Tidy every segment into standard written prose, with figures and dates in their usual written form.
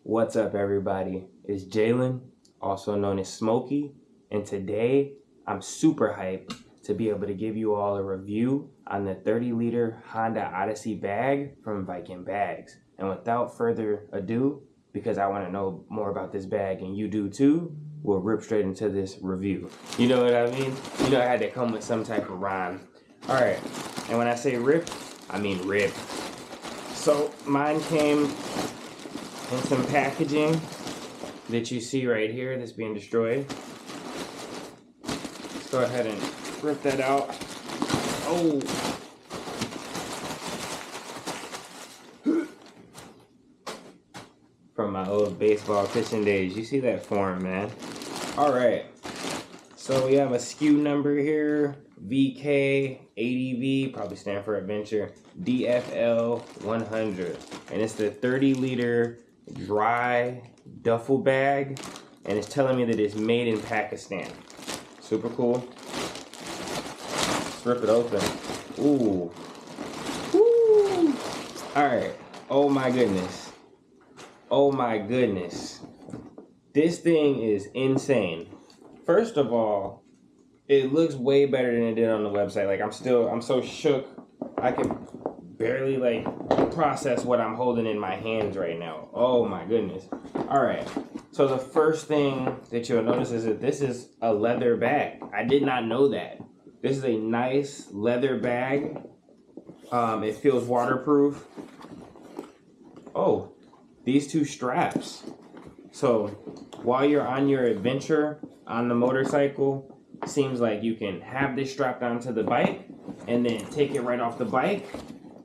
What's up, everybody? It's Jalen, also known as Smokey, and today I'm super hyped to be able to give you all a review on the 30-liter Honda Odyssey bag from Viking Bags. And without further ado, because I want to know more about this bag and you do too, we'll rip straight into this review. You know what I mean? You know I had to come with some type of rhyme. Alright, and when I say rip, I mean rip. So mine came in some packaging that you see right here that's being destroyed. Let's go ahead and rip that out. Oh! From my old baseball pitching days. You see that form, man. Alright. So we have a SKU number here. VK ADV, probably stand for Adventure, DFL 100. And it's the 30-liter dry duffel bag, and it's telling me that it's made in Pakistan. Super cool. Let's rip it open. Ooh. Woo. Alright. Oh my goodness. Oh my goodness. This thing is insane. First of all, it looks way better than it did on the website. Like, I'm so shook. I can barely, like, process what I'm holding in my hands right now. Oh my goodness. All right. So the first thing that you'll notice is that this is a leather bag. I did not know that. This is a nice leather bag. It feels waterproof. Oh, these two straps. So while you're on your adventure on the motorcycle, seems like you can have this strapped onto the bike and then take it right off the bike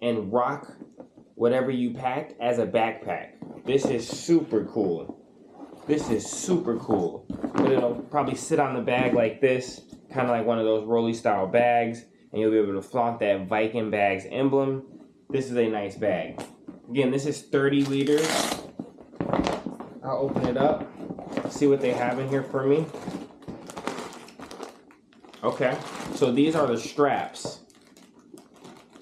and rock whatever you packed as a backpack. This is super cool. This is super cool. But it'll probably sit on the bag like this, kind of like one of those rolly style bags, and you'll be able to flaunt that Viking Bags emblem. This is a nice bag. Again, this is 30 liters. I'll open it up, see what they have in here for me. Okay, so these are the straps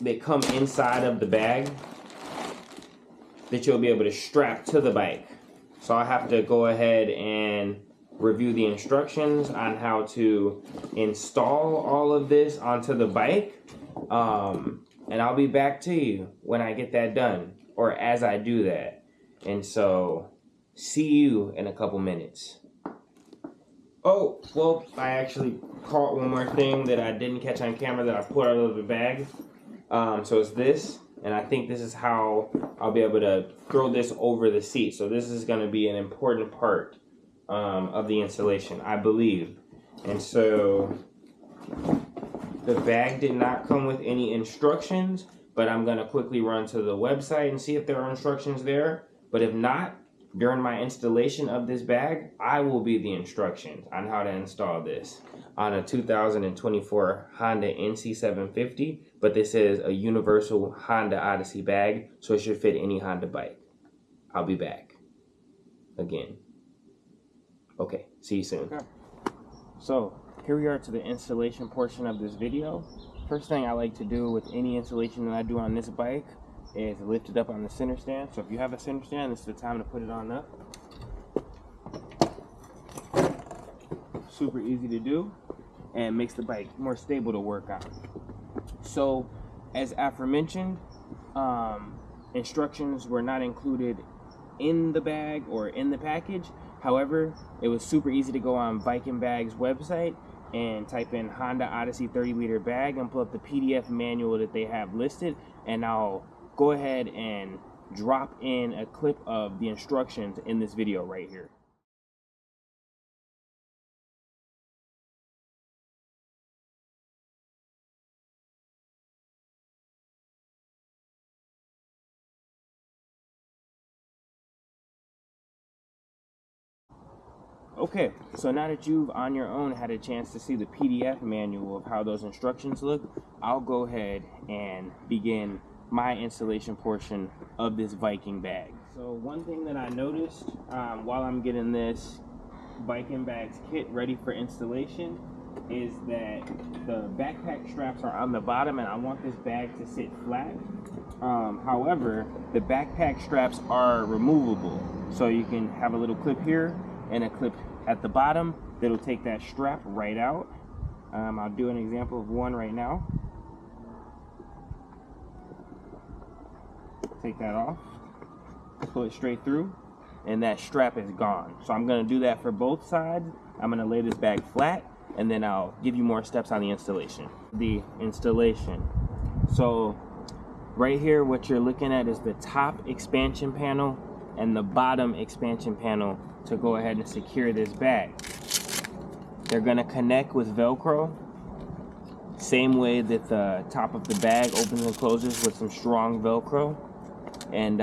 that come inside of the bag that you'll be able to strap to the bike. So I have to go ahead and review the instructions on how to install all of this onto the bike. And I'll be back to you when I get that done, or as I do that. And so, see you in a couple minutes. Oh, well, I actually caught one more thing that I didn't catch on camera that I pulled out of the bag. So it's this, and I think this is how I'll be able to throw this over the seat. So this is going to be an important part of the installation, I believe. And so the bag did not come with any instructions, but I'm going to quickly run to the website and see if there are instructions there. But if not, during my installation of this bag, I will be the instructions on how to install this on a 2024 Honda NC750, but this is a universal Honda Odyssey bag, so it should fit any Honda bike. I'll be back again. Okay, see you soon. Okay. So here we are to the installation portion of this video. First thing I like to do with any installation that I do on this bike is lift it up on the center stand. So if you have a center stand, this is the time to put it on up. Super easy to do and makes the bike more stable to work on. So as aforementioned, instructions were not included in the bag or in the package. However, it was super easy to go on Viking Bags website and type in Honda Odyssey 30-liter bag and pull up the PDF manual that they have listed, and I'll go ahead and drop in a clip of the instructions in this video right here. Okay, so now that you've on your own had a chance to see the PDF manual of how those instructions look, I'll go ahead and begin my installation portion of this Viking bag. So one thing that I noticed while I'm getting this Viking Bags kit ready for installation is that the backpack straps are on the bottom and I want this bag to sit flat. However, the backpack straps are removable. So you can have a little clip here and a clip at the bottom that'll take that strap right out. I'll do an example of one right now. Take that off, pull it straight through, and that strap is gone. So I'm gonna do that for both sides. I'm gonna lay this bag flat, and then I'll give you more steps on the installation. The installation. So right here, what you're looking at is the top expansion panel and the bottom expansion panel to go ahead and secure this bag. They're gonna connect with Velcro, same way that the top of the bag opens and closes with some strong Velcro. And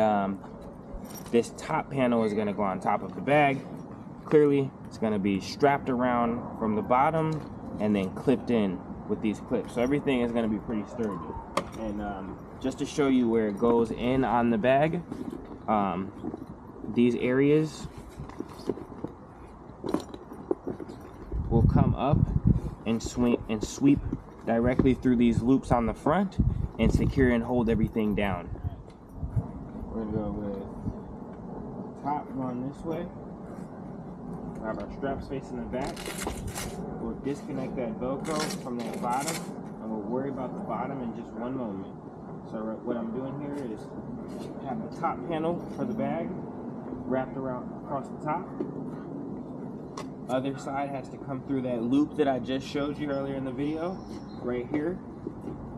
this top panel is gonna go on top of the bag. Clearly, it's gonna be strapped around from the bottom and then clipped in with these clips. So everything is gonna be pretty sturdy. And just to show you where it goes in on the bag, these areas will come up and sweep directly through these loops on the front and secure and hold everything down. We're gonna go with top going this way. We have our straps facing the back. We'll disconnect that Velcro from that bottom, and we'll worry about the bottom in just one moment. So what I'm doing here is have the top panel for the bag wrapped around across the top. Other side has to come through that loop that I just showed you earlier in the video, right here.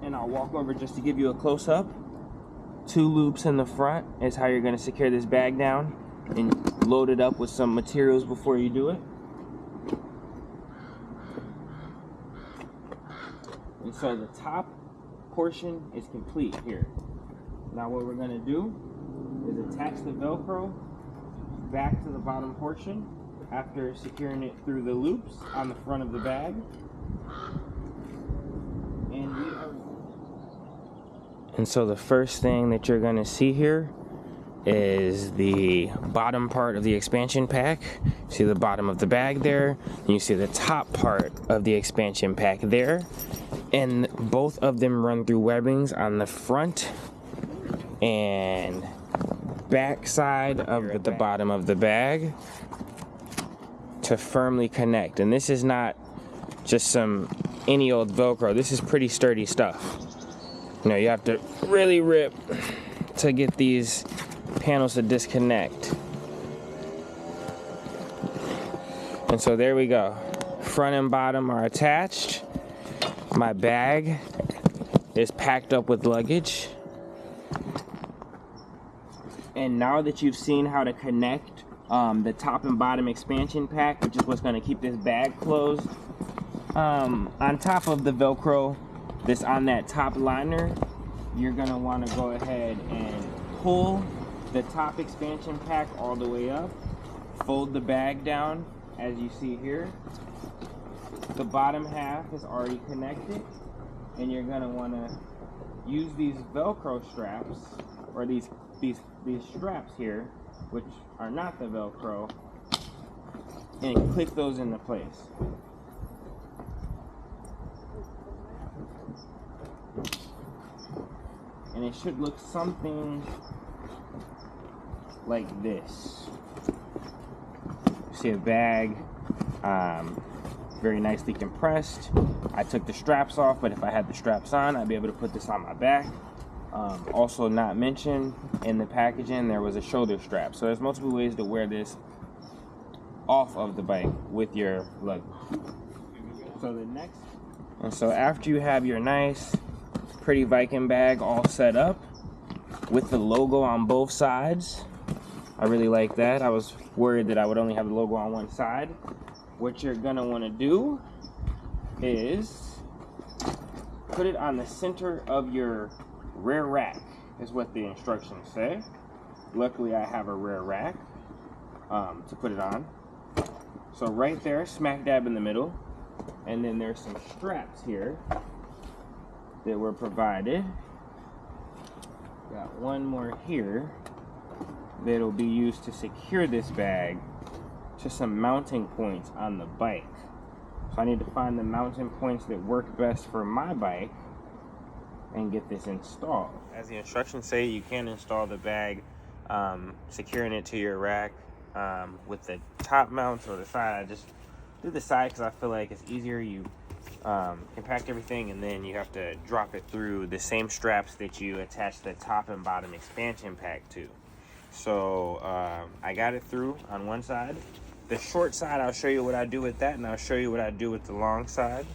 And I'll walk over just to give you a close-up. 2 loops in the front is how you're going to secure this bag down and load it up with some materials before you do it. And so the top portion is complete here. Now what we're going to do is attach the Velcro back to the bottom portion after securing it through the loops on the front of the bag. And so the first thing that you're going to see here is the bottom part of the expansion pack. See the bottom of the bag there, and you see the top part of the expansion pack there. And both of them run through webbings on the front and back side of the bottom of the bag to firmly connect. And this is not just some any old Velcro. This is pretty sturdy stuff. You know, you have to really rip to get these panels to disconnect. And so there we go. Front and bottom are attached. My bag is packed up with luggage. And now that you've seen how to connect the top and bottom expansion pack, which is what's going to keep this bag closed, on top of the Velcro that's on that top liner, you're going to want to go ahead and pull the top expansion pack all the way up, fold the bag down as you see here. The bottom half is already connected, and you're going to want to use these Velcro straps, or these straps here, which are not the Velcro, and click those into place. And it should look something like this. You see a bag, very nicely compressed. I took the straps off, but if I had the straps on, I'd be able to put this on my back. Also not mentioned in the packaging, there was a shoulder strap. So there's multiple ways to wear this off of the bike with your luggage. So the next, and so after you have your nice, pretty Viking bag all set up with the logo on both sides, I really like that. I was worried that I would only have the logo on one side. What you're gonna want to do is put it on the center of your rear rack, is what the instructions say. Luckily I have a rear rack to put it on. So right there, smack dab in the middle, and then there's some straps here that were provided. Got one more here that'll be used to secure this bag to some mounting points on the bike. So I need to find the mounting points that work best for my bike and get this installed. As the instructions say, you can install the bag, securing it to your rack with the top mounts or the side. I just do the side because I feel like it's easier. You compact everything, and then you have to drop it through the same straps that you attach the top and bottom expansion pack to. So I got it through on one side. The short side, I'll show you what I do with that, and I'll show you what I do with the long side.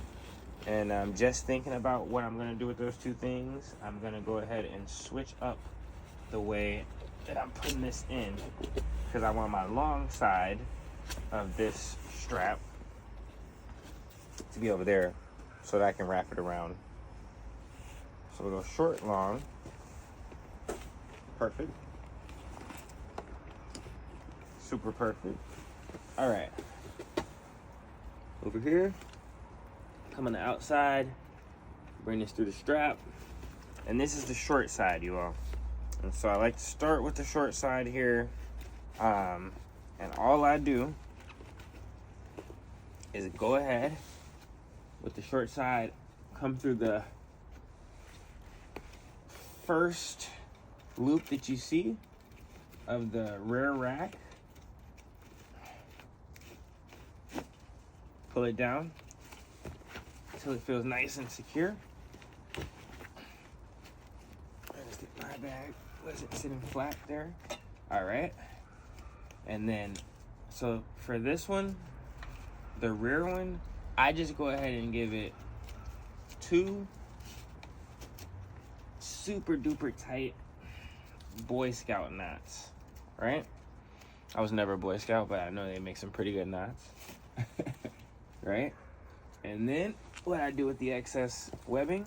And I'm just thinking about what I'm going to do with those two things. I'm going to go ahead and switch up the way that I'm putting this in, because I want my long side of this strap to be over there so that I can wrap it around. So we'll go short, long. Perfect. Super perfect. All right. Over here. Come on the outside, bring this through the strap, and this is the short side, you all. And so I like to start with the short side here, and all I do is go ahead with the short side, come through the first loop that you see of the rear rack, pull it down until it feels nice and secure. Let's get my bag. Was it sitting flat there? All right. And then, so for this one, the rear one, I just go ahead and give it 2 super duper tight Boy Scout knots, right? I was never a Boy Scout, but I know they make some pretty good knots, right? And then what I do with the excess webbing,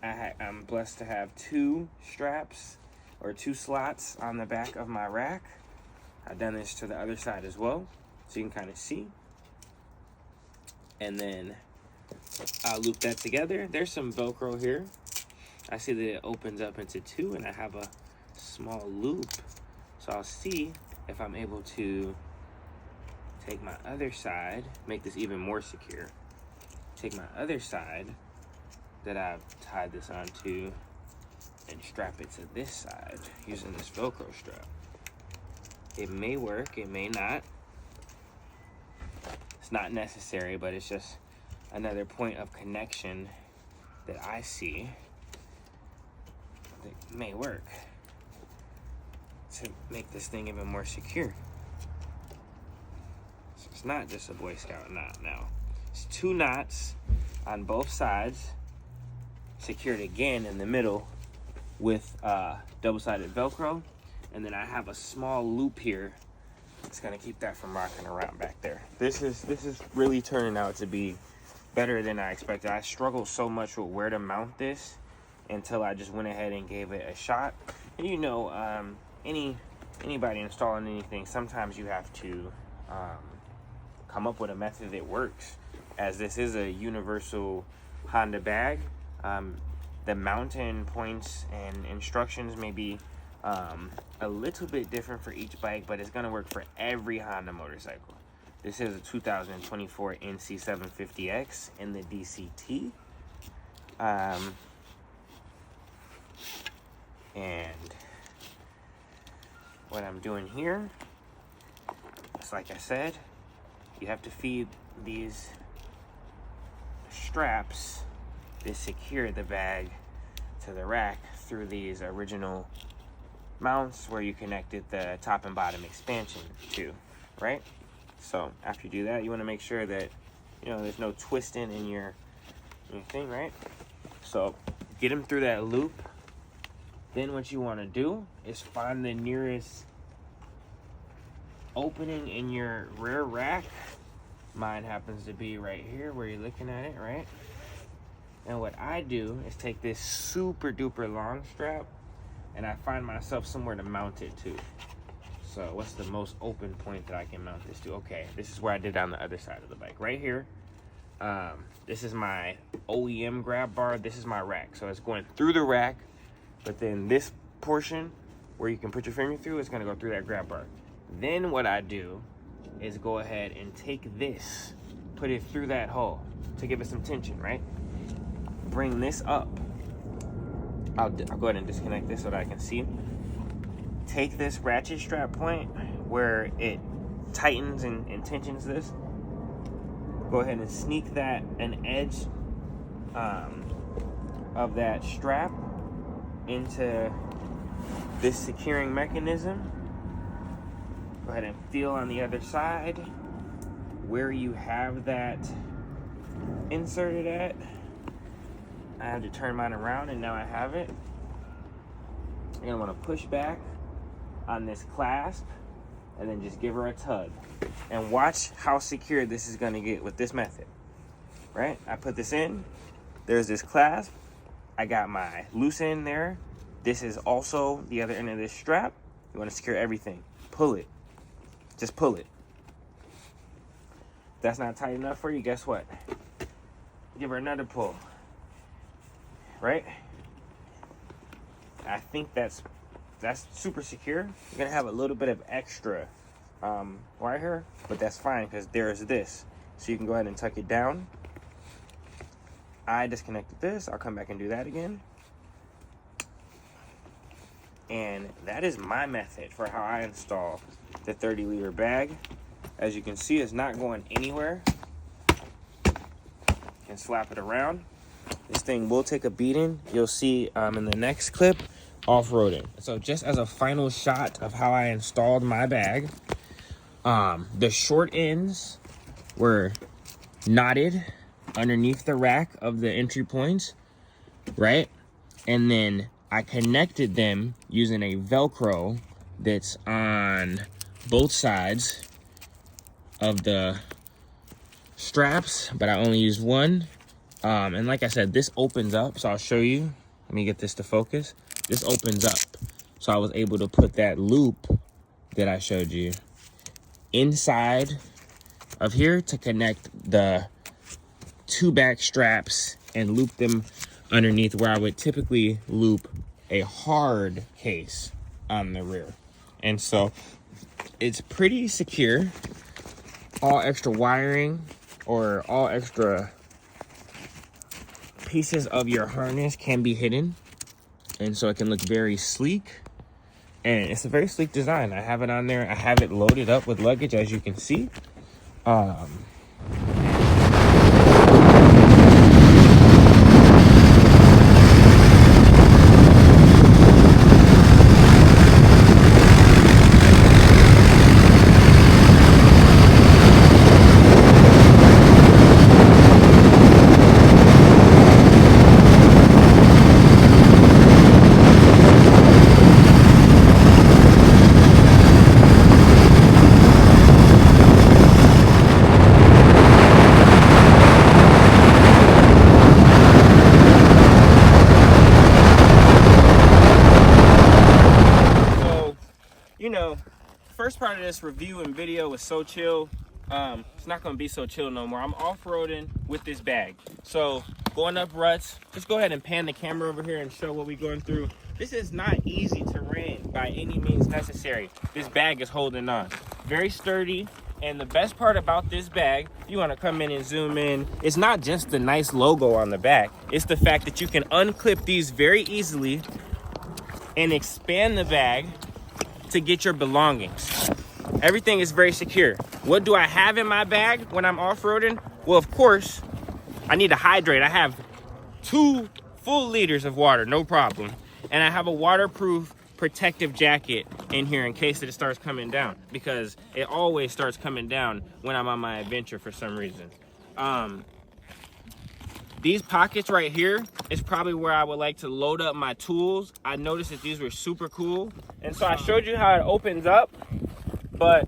I'm blessed to have 2 straps or 2 slots on the back of my rack. I've done this to the other side as well, so you can kind of see. And then I'll loop that together. There's some Velcro here. I see that it opens up into 2, and I have a small loop. So I'll see if I'm able to take my other side, make this even more secure. Take my other side that I've tied this onto and strap it to this side using this Velcro strap. It may work, it may not. It's not necessary, but it's just another point of connection that I see that may work to make this thing even more secure. So it's not just a Boy Scout knot now. It's 2 knots on both sides, secured again in the middle with double-sided Velcro, and then I have a small loop here. It's gonna keep that from rocking around back there. This is really turning out to be better than I expected. I struggled so much with where to mount this until I just went ahead and gave it a shot. And you know, anybody installing anything, sometimes you have to come up with a method that works. As this is a universal Honda bag, the mounting points and instructions may be a little bit different for each bike, but it's going to work for every Honda motorcycle. This is a 2024 NC750X in the DCT. And what I'm doing here is, like I said, you have to feed these straps that secure the bag to the rack through these original mounts where you connected the top and bottom expansion to, right? So after you do that, you want to make sure that, you know, there's no twisting in your thing, right? So get them through that loop. Then what you want to do is find the nearest opening in your rear rack. Mine happens to be right here where you're looking at it, right? And what I do is take this super duper long strap and I find myself somewhere to mount it to. So what's the most open point that I can mount this to? Okay, this is where I did on the other side of the bike, right here. This is my OEM grab bar. This is my rack. So it's going through the rack, but then this portion where you can put your finger through is gonna go through that grab bar. Then what I do is go ahead and take this put it through that hole to give it some tension, right? Bring this up. I'll go ahead and disconnect this so that I can see. Take this ratchet strap point where it tightens and tensions this. Go ahead and sneak that an edge of that strap into this securing mechanism. Go ahead and feel on the other side where you have that inserted at. I have to turn mine around and now I have it. You're gonna wanna push back on this clasp and then just give her a tug. And watch how secure this is gonna get with this method, right? I put this in, there's this clasp, I got my loose end there. This is also the other end of this strap. You wanna secure everything. Pull it, just pull it. If that's not tight enough for you, guess what? Give her another pull, right? I think that's super secure. You're gonna have a little bit of extra wire here, but that's fine because there's this. So you can go ahead and tuck it down. I disconnected this. I'll come back and do that again. And that is my method for how I install the 30-liter bag. As you can see, it's not going anywhere. You can slap it around. This thing will take a beating. You'll see in the next clip, off-roading. So just as a final shot of how I installed my bag, the short ends were knotted underneath the rack of the entry points, right? And then I connected them using a Velcro that's on both sides of the straps, but I only used one. And like I said, this opens up, so I'll show you. Let me get this to focus. This opens up, so I was able to put that loop that I showed you inside of here to connect the two back straps and loop them underneath where I would typically loop a hard case on the rear. And so it's pretty secure. All extra wiring or all extra pieces of your harness can be hidden, and so it can look very sleek, and it's a very sleek design. I have it on there. I have it loaded up with luggage, as you can see. First part of this review and video was so chill. It's not gonna be so chill no more. I'm off-roading with this bag. So going up ruts, just go ahead and pan the camera over here and show what we're going through. This is not easy terrain by any means necessary. This bag is holding on. Very sturdy. And the best part about this bag, you wanna come in and zoom in, it's not just the nice logo on the back, it's the fact that you can unclip these very easily and expand the bag to get your belongings. Everything is very secure. What do I have in my bag when I'm off-roading? Well, of course, I need to hydrate. I have 2 full liters of water, no problem. And I have a waterproof protective jacket in here in case it starts coming down, because it always starts coming down when I'm on my adventure for some reason. These pockets right here is probably where I would like to load up my tools. I noticed that these were super cool. And so I showed you how it opens up, but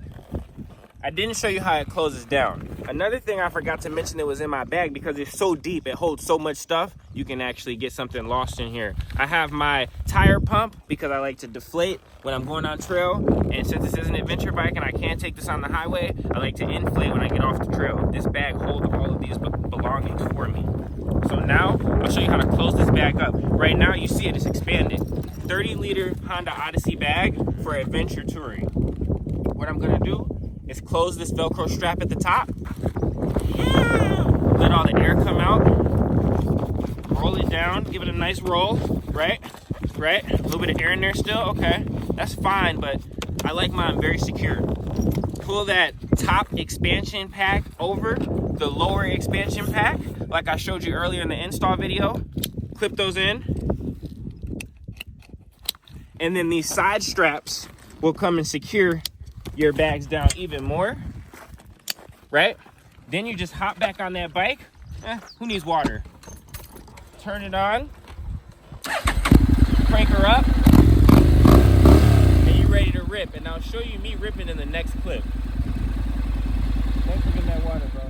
I didn't show you how it closes down. Another thing I forgot to mention that was in my bag, because it's so deep, it holds so much stuff, you can actually get something lost in here. I have my tire pump because I like to deflate when I'm going on trail. And since this is an adventure bike and I can't take this on the highway, I like to inflate when I get off the trail. This bag holds all of these belongings for me. So now I'll show you how to close this bag up. Right now you see it is expanded. 30-liter Honda Odyssey bag for adventure touring. What I'm gonna do is close this Velcro strap at the top, Let all the air come out. Roll it down, give it a nice roll, right? Right? A little bit of air in there still, okay. That's fine, but I like mine very secure. Pull that top expansion pack over the lower expansion pack, like I showed you earlier in the install video. Clip those in. And then these side straps will come and secure your bags down even more, right? Then you just hop back on that bike. Who needs water? Turn it on, crank her up, and you're ready to rip. And I'll show you me ripping in the next clip. Thanks for getting that water, bro.